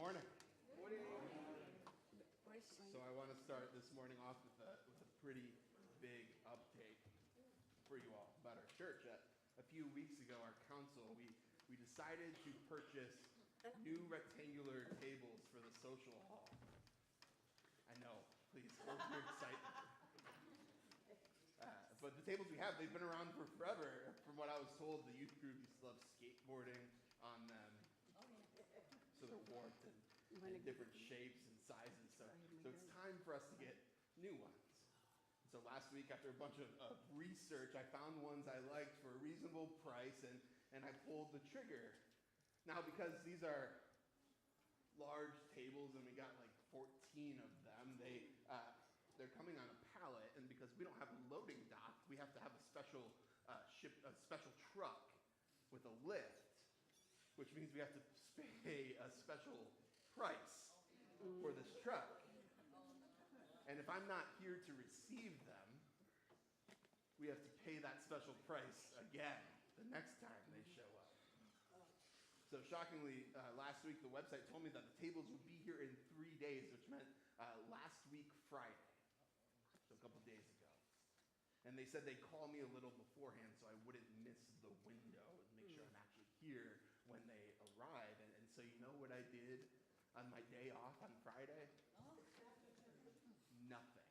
Morning. Morning. So I want to start this morning off with a pretty big update for you all about our church. A few weeks ago, our council, we decided to purchase new rectangular tables for the social hall. I know, please, hold your excitement. But the tables we have, they've been around for forever. From what I was told, the youth group used to love skateboarding on them. So they're warped and in different shapes and sizes. So it's time for us to get new ones. So last week, after a bunch of research, I found ones I liked for a reasonable price, and I pulled the trigger. Now, because these are large tables and we got like 14 of them, they're coming on a pallet, and because we don't have a loading dock, we have to have a special truck with a lift, which means we have to pay a special price for this truck. And if I'm not here to receive them, we have to pay that special price again the next time they show up. So shockingly, last week the website told me that the tables would be here in 3 days, which meant last week Friday, so a couple days ago. And they said they'd call me a little beforehand so I wouldn't miss the window and make sure I'm actually here when they arrive. And so you know what I did on my day off on Friday? Nothing.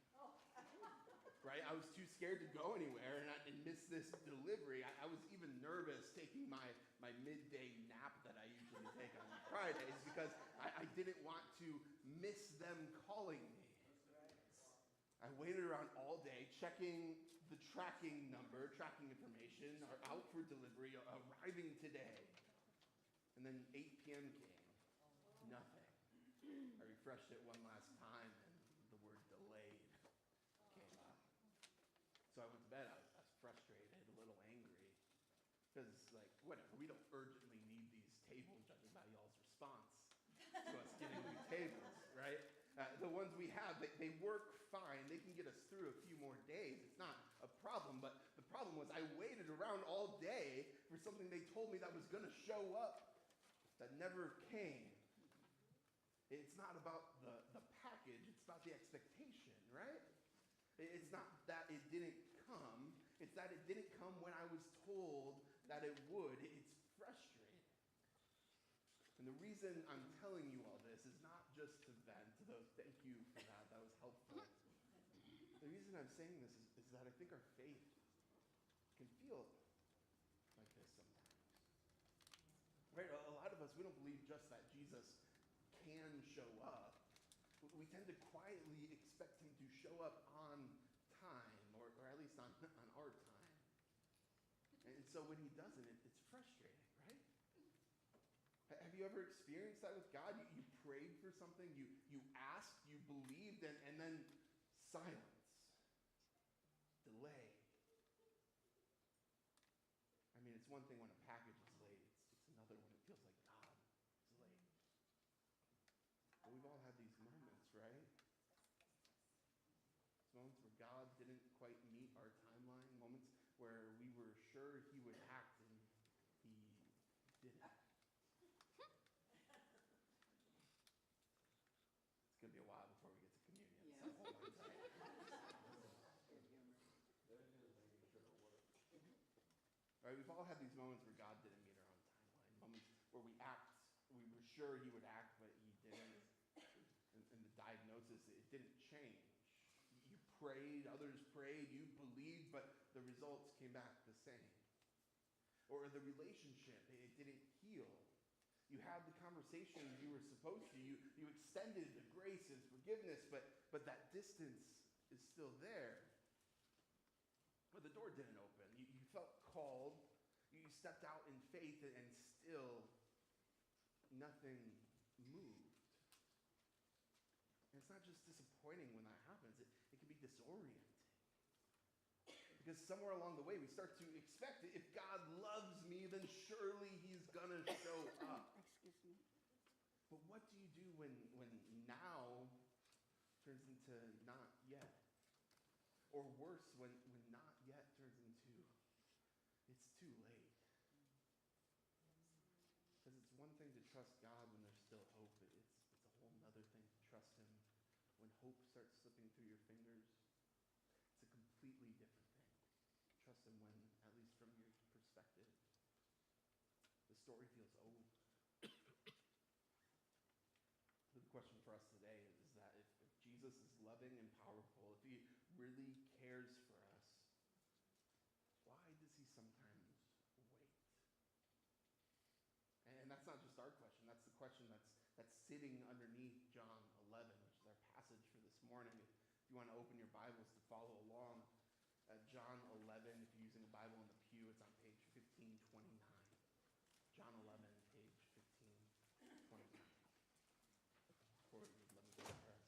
Right? I was too scared to go anywhere and miss this delivery. I was even nervous taking my midday nap that I usually take on Fridays because I didn't want to miss them calling me. I waited around all day checking the tracking information, are out for delivery, arriving today. And then 8 p.m. came. Nothing. I refreshed it one last time and the word delayed came up. So I went to bed. I was frustrated, a little angry. Because, whatever, we don't urgently need these tables, judging by y'all's response to us getting new tables, right? The ones we have, they work fine. They can get us through a few more days. It's not a problem, but the problem was I waited around all day for something they told me that was going to show up that never came. It's not about the package, it's about the expectation, right? It's not that it didn't come, it's that it didn't come when I was told that it would. It's frustrating. And the reason I'm telling you all this is not just to vent, though thank you for that was helpful. The reason I'm saying this is that I think our faith can feel like this sometimes. Right? A lot of us, we don't believe just that Jesus can show up. We tend to quietly expect him to show up on time, or at least on our time. And so when he doesn't, it's frustrating, right? Have you ever experienced that with God? You prayed for something, you asked, you believed, and then silence, delay. I mean, it's one thing when a package is late. It's another when it feels like God is late. But we've all had these moments, right? These moments where God didn't quite meet our timeline, moments where we were sure he would act and he didn't. It's going to be a while before we get to communion. Yes. Right, we've all had these moments where God didn't meet our own timeline, moments where we were sure he would act, but he didn't. And the diagnosis, it didn't change. You prayed, others prayed, you believed, but the results came back the same. Or the relationship, it didn't heal. You had the conversation you were supposed to. You extended the grace and forgiveness, but that distance is still there. But the door didn't open. You felt called. You stepped out in faith, and still nothing moved. And it's not just disappointing when that happens. It can be disorienting. Because somewhere along the way, we start to expect it. If God loves me, then surely he's going to show up. Excuse me. But what do you do when now turns into not yet? Or worse, when not yet turns into it's too late? Because it's one thing to trust God when there's still hope. It's hope starts slipping through your fingers. It's a completely different thing. Trust him when, at least from your perspective, the story feels over. The question for us today is that if Jesus is loving and powerful, if he really cares for us, why does he sometimes wait? And that's not just our question. That's the question that's sitting underneath John 11, which is our passage for this morning. If you want to open your Bibles to follow along, John 11, if you're using a Bible in the pew, it's on page 1529. John 11, page 1529. Before we let me go to press.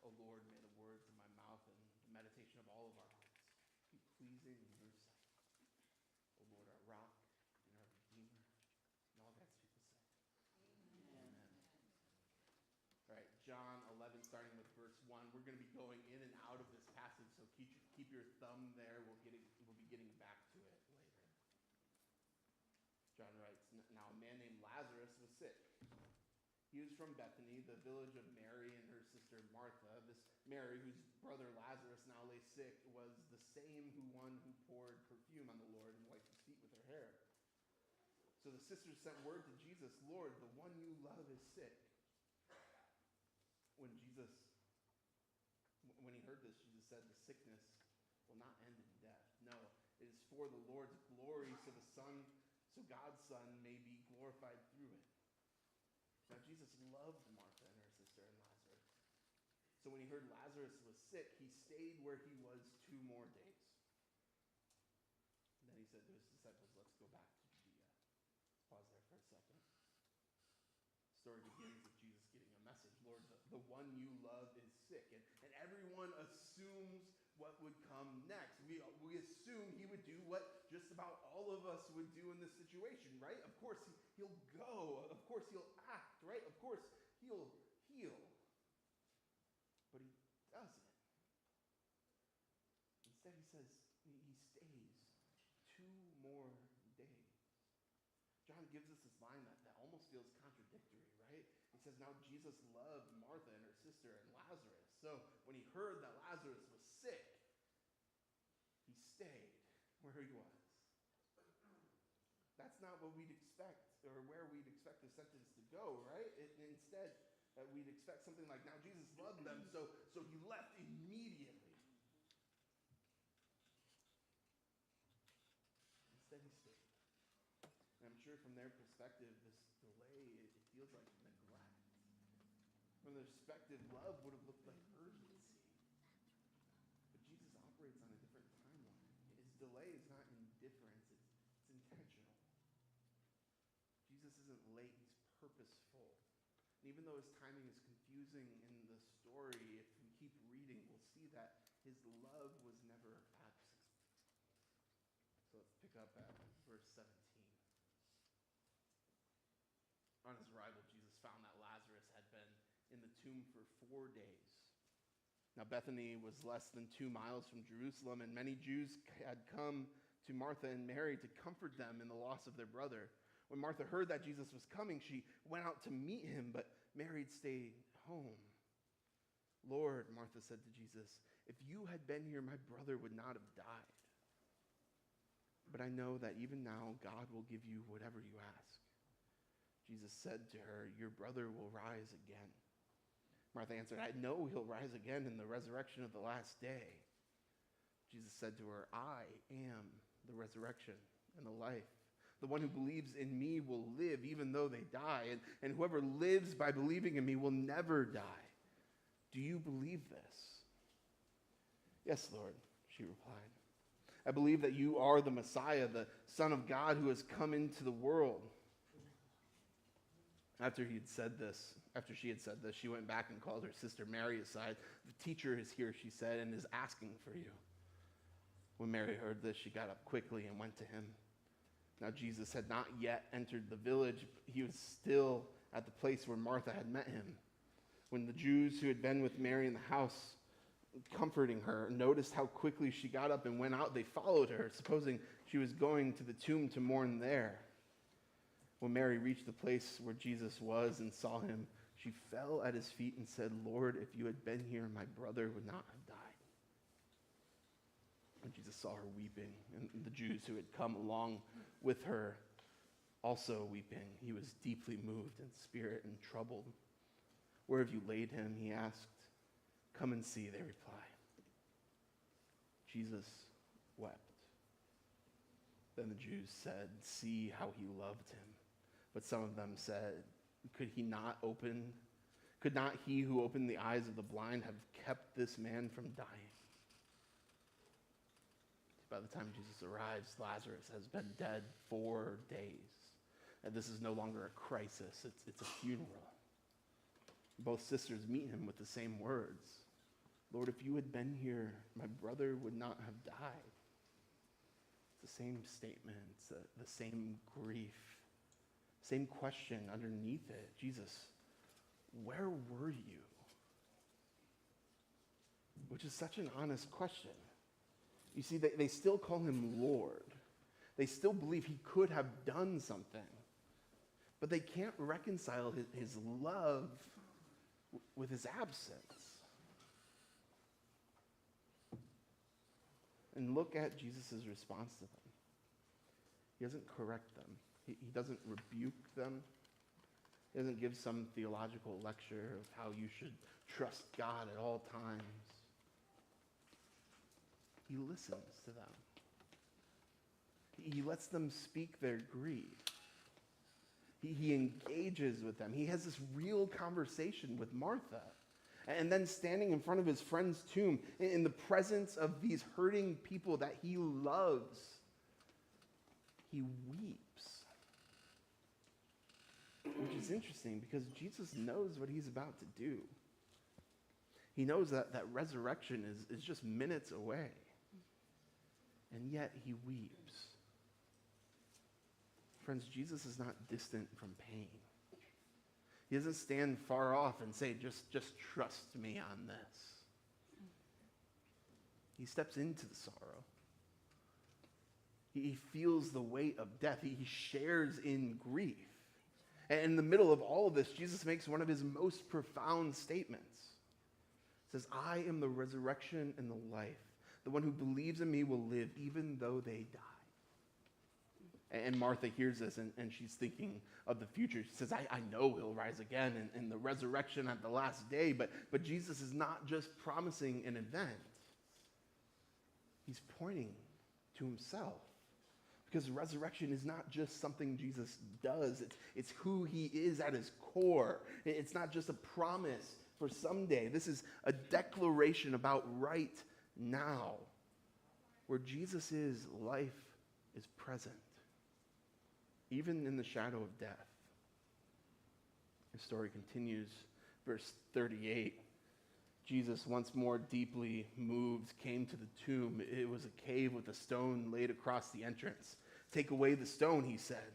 Oh Lord, may the words of my mouth and the meditation of all of our hearts be pleasing in your sight. Oh Lord, our rock and our redeemer, and all God's people say. Amen. All right, John 11, starting with verse 1. We're going to be going in and out of this passage, so keep your thumb there. We'll be getting back to it later. John writes, now a man named Lazarus was sick. He was from Bethany, the village of Mary and her sister Martha. This Mary, whose brother Lazarus now lay sick, was the same one who poured perfume on the Lord and wiped his feet with her hair. So the sisters sent word to Jesus, Lord, the one you love is sick. When he heard this, Jesus said, the sickness will not end in death. No, it is for the Lord's glory, so God's Son may be glorified through it. Now Jesus loved Martha and her sister and Lazarus. So when he heard Lazarus was sick, he stayed where he was 2 more days. And then he said to his disciples, let's go back to Judea. Pause there for a second. The story begins with Jesus getting a message. Lord, the one you love is sick. And everyone assumes what would come next. We assume he would do what just about all of us would do in this situation, right? Of course, he'll go. Of course, he'll act, right? Of course, he'll heal. But he doesn't. Instead, he says he stays 2 more days. John gives us this line that almost feels contradictory, right? He says, now Jesus loved Martha and her sister and Lazarus. So when he heard that Lazarus was sick, he stayed where he was. That's not what we'd expect, or where we'd expect the sentence to go, right? Instead, we'd expect something like, now Jesus loved them, so he left immediately. Instead, he stayed. And I'm sure from their perspective, this delay, it feels like neglect. From their perspective, love would have looked like urgency. But Jesus operates on a different timeline. His delay is not indifference, it's intentional. Jesus isn't late, he's purposeful. And even though his timing is confusing in the story, if we keep reading, we'll see that his love was never absent. So let's pick up at verse 17. On his arrival, Jesus found that Lazarus had been in the tomb for 4 days. Now Bethany was less than 2 miles from Jerusalem, and many Jews had come to Martha and Mary to comfort them in the loss of their brother. When Martha heard that Jesus was coming, she went out to meet him, but Mary stayed home. Lord, Martha said to Jesus, if you had been here, my brother would not have died. But I know that even now God will give you whatever you ask. Jesus said to her, your brother will rise again. Martha answered, I know he'll rise again in the resurrection of the last day. Jesus said to her, I am the resurrection and the life. The one who believes in me will live even though they die, and whoever lives by believing in me will never die. Do you believe this? Yes, Lord, she replied. I believe that you are the Messiah, the Son of God who has come into the world. After she had said this, she went back and called her sister Mary aside. The teacher is here, she said, and is asking for you. When Mary heard this, she got up quickly and went to him. Now Jesus had not yet entered the village. He was still at the place where Martha had met him. When the Jews who had been with Mary in the house, comforting her, noticed how quickly she got up and went out, they followed her, supposing she was going to the tomb to mourn there. When Mary reached the place where Jesus was and saw him, She fell at his feet and said, "Lord, if you had been here, my brother would not have died." When Jesus saw her weeping, and the Jews who had come along with her also weeping, he was deeply moved in spirit and troubled. "Where have you laid him?" he asked. "Come and see," they replied. Jesus wept. Then the Jews said, "See how he loved him." But some of them said, Could not he who opened the eyes of the blind have kept this man from dying?" By the time Jesus arrives, Lazarus has been dead 4 days. And this is no longer a crisis, it's a funeral. Both sisters meet him with the same words. "Lord, if you had been here, my brother would not have died." It's the same statement, it's the same grief, same question underneath it. "Jesus, where were you?" Which is such an honest question. You see, they still call him Lord. They still believe he could have done something. But they can't reconcile his love with his absence. And look at Jesus' response to them. He doesn't correct them. He doesn't rebuke them. He doesn't give some theological lecture of how you should trust God at all times. He listens to them. He lets them speak their grief. He engages with them. He has this real conversation with Martha. And then standing in front of his friend's tomb, in the presence of these hurting people that he loves, he weeps. Which is interesting because Jesus knows what he's about to do. He knows that resurrection is just minutes away. And yet he weeps. Friends, Jesus is not distant from pain. He doesn't stand far off and say, just trust me on this. He steps into the sorrow. He feels the weight of death. He shares in grief. And in the middle of all of this, Jesus makes one of his most profound statements. He says, "I am the resurrection and the life. The one who believes in me will live even though they die." And Martha hears this, and she's thinking of the future. She says, I know he'll rise again in the resurrection at the last day. But Jesus is not just promising an event. He's pointing to himself. Because resurrection is not just something Jesus does. It's who he is at his core. It's not just a promise for someday. This is a declaration about right now. Where Jesus is, life is present. Even in the shadow of death. The story continues, verse 38. Jesus, once more deeply moved, came to the tomb. It was a cave with a stone laid across the entrance. "Take away the stone," he said.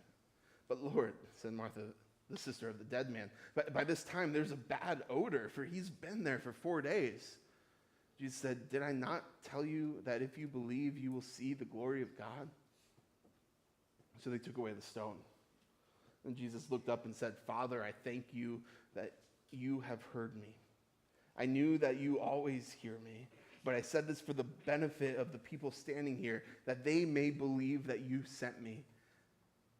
"But Lord," said Martha, the sister of the dead man, "but by this time there's a bad odor, for he's been there for 4 days." Jesus said, "Did I not tell you that if you believe, you will see the glory of God?" So they took away the stone. And Jesus looked up and said, "Father, I thank you that you have heard me. I knew that you always hear me, but I said this for the benefit of the people standing here, that they may believe that you sent me."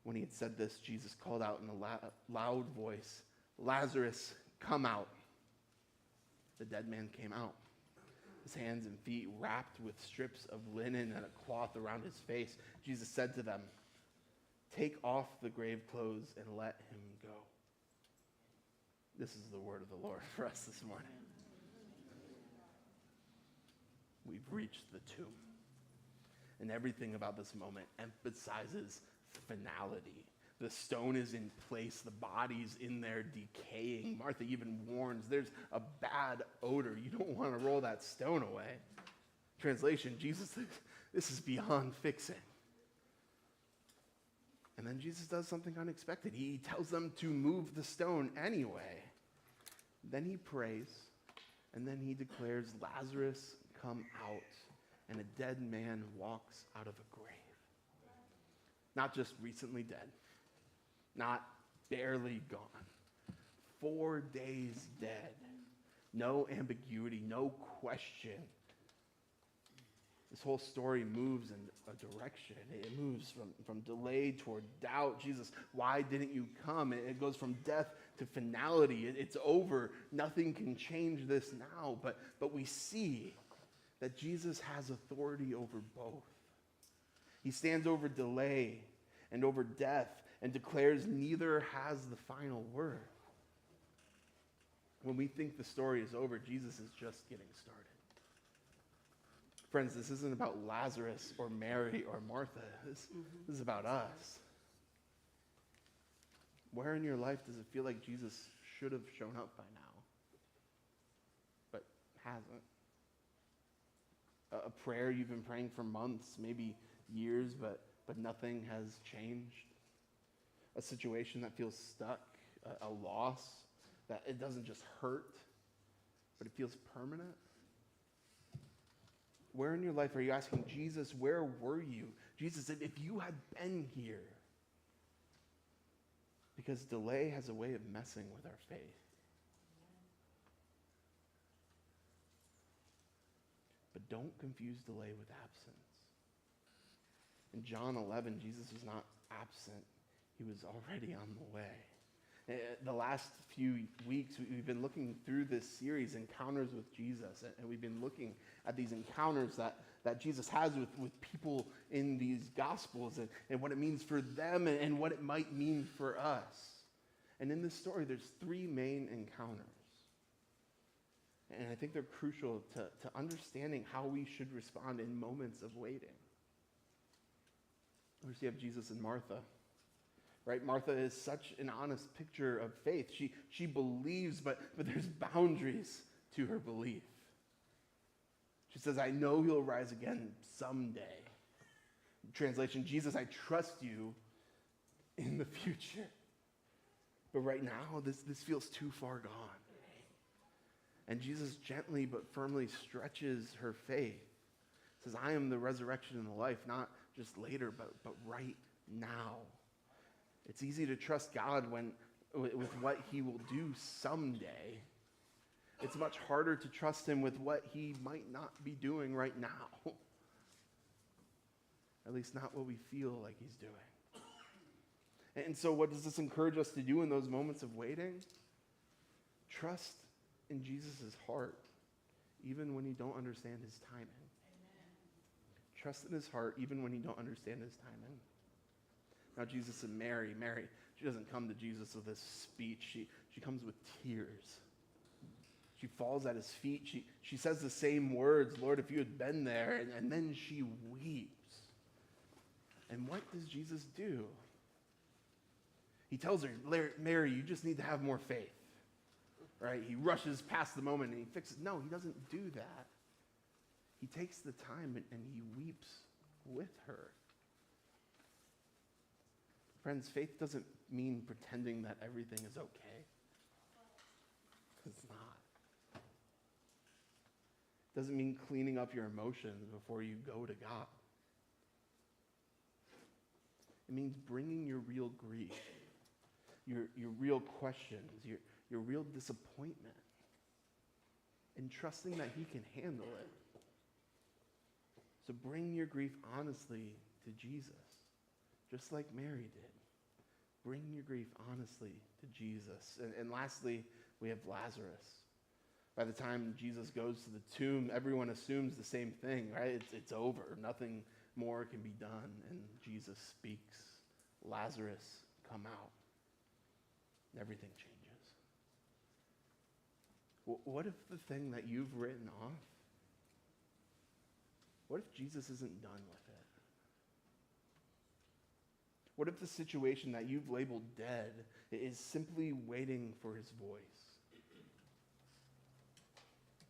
When he had said this, Jesus called out in a loud voice, "Lazarus, come out." The dead man came out, his hands and feet wrapped with strips of linen and a cloth around his face. Jesus said to them, "Take off the grave clothes and let him go." This is the word of the Lord for us this morning. We've reached the tomb. And everything about this moment emphasizes finality. The stone is in place. The body's in there decaying. Martha even warns, there's a bad odor. You don't want to roll that stone away. Translation, Jesus, this is beyond fixing. And then Jesus does something unexpected. He tells them to move the stone anyway. Then he prays, and then he declares, "Lazarus, come out." And a dead man walks out of a grave. Not just recently dead, not barely gone, 4 days dead. No ambiguity, no question. This whole story moves in a direction. It moves from delay toward doubt. Jesus, why didn't you come? It goes from death to finality. It's over. Nothing can change this now. But we see that Jesus has authority over both. He stands over delay and over death and declares neither has the final word. When we think the story is over, Jesus is just getting started. Friends, this isn't about Lazarus or Mary or Martha. This is about us. Where in your life does it feel like Jesus should have shown up by now, but hasn't? A prayer you've been praying for months, maybe years, but nothing has changed. A situation that feels stuck, a loss that it doesn't just hurt, but it feels permanent. Where in your life are you asking, Jesus, where were you? Jesus said, if you had been here. Because delay has a way of messing with our faith. But don't confuse delay with absence. In John 11, Jesus was not absent. He was already on the way. The last few weeks, we've been looking through this series, Encounters with Jesus, and we've been looking at these encounters that Jesus has with people in these Gospels and what it means for them and what it might mean for us. And in this story, there's 3 main encounters. And I think they're crucial to understanding how we should respond in moments of waiting. First, you have Jesus and Martha. Right? Martha is such an honest picture of faith. She believes, but there's boundaries to her belief. She says, I know he'll rise again someday. Translation, Jesus, I trust you in the future. But right now, this feels too far gone. And Jesus gently but firmly stretches her faith. Says, I am the resurrection and the life, not just later, but right now. It's easy to trust God with what he will do someday. It's much harder to trust him with what he might not be doing right now. At least not what we feel like he's doing. And so what does this encourage us to do in those moments of waiting? Trust in Jesus' heart, even when you don't understand his timing. Amen. Trust in his heart, even when you don't understand his timing. Now, Jesus and Mary, she doesn't come to Jesus with this speech. She comes with tears. She falls at his feet. She says the same words, Lord, if you had been there, and then she weeps. And what does Jesus do? He tells her, Mary, you just need to have more faith. Right? He rushes past the moment and he fixes. No, he doesn't do that. He takes the time and he weeps with her. Friends, faith doesn't mean pretending that everything is okay. It's not. It doesn't mean cleaning up your emotions before you go to God. It means bringing your real grief, your real questions, your real disappointment, and trusting that he can handle it. So bring your grief honestly to Jesus, just like Mary did. Bring your grief honestly to Jesus. And lastly, we have Lazarus. By the time Jesus goes to the tomb, everyone assumes the same thing, right? It's over. Nothing more can be done. And Jesus speaks, Lazarus, come out. And everything changes. What if the thing that you've written off, what if Jesus isn't done with it? What if the situation that you've labeled dead is simply waiting for his voice?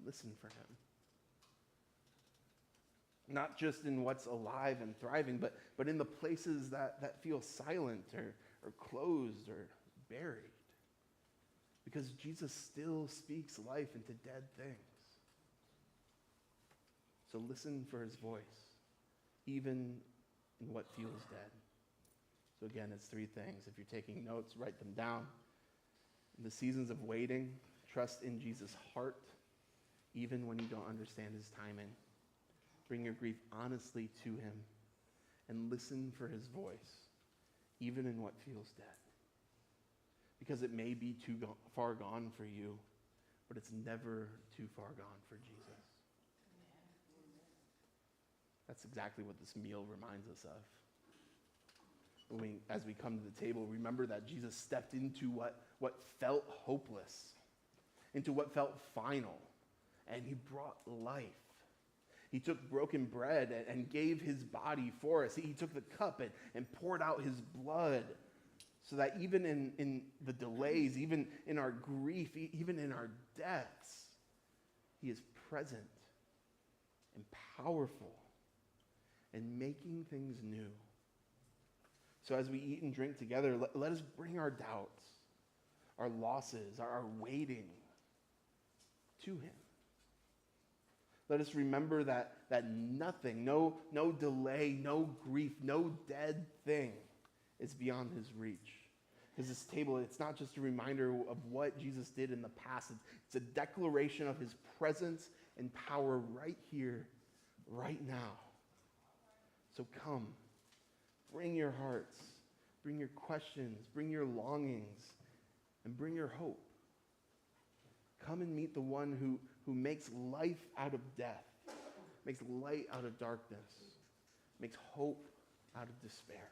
Listen for him. Not just in what's alive and thriving, but in the places that feel silent or closed or buried. Because Jesus still speaks life into dead things. So listen for his voice, even in what feels dead. So again, it's 3 things. If you're taking notes, write them down. In the seasons of waiting, trust in Jesus' heart, even when you don't understand his timing. Bring your grief honestly to him and listen for his voice, even in what feels dead. Because it may be too far gone for you, but it's never too far gone for Jesus. That's exactly what this meal reminds us of. As we come to the table, remember that Jesus stepped into what felt hopeless, into what felt final, and he brought life. He took broken bread and gave his body for us. He took the cup and poured out his blood so that even in the delays, even in our grief, even in our deaths, he is present and powerful and making things new. So as we eat and drink together, let us bring our doubts, our losses, our waiting to him. Let us remember that nothing, no delay, no grief, no dead thing is beyond his reach. Because this table, it's not just a reminder of what Jesus did in the past. It's a declaration of his presence and power right here, right now. So come, bring your hearts, bring your questions, bring your longings, and bring your hope. Come and meet the one who makes life out of death, makes light out of darkness, makes hope out of despair.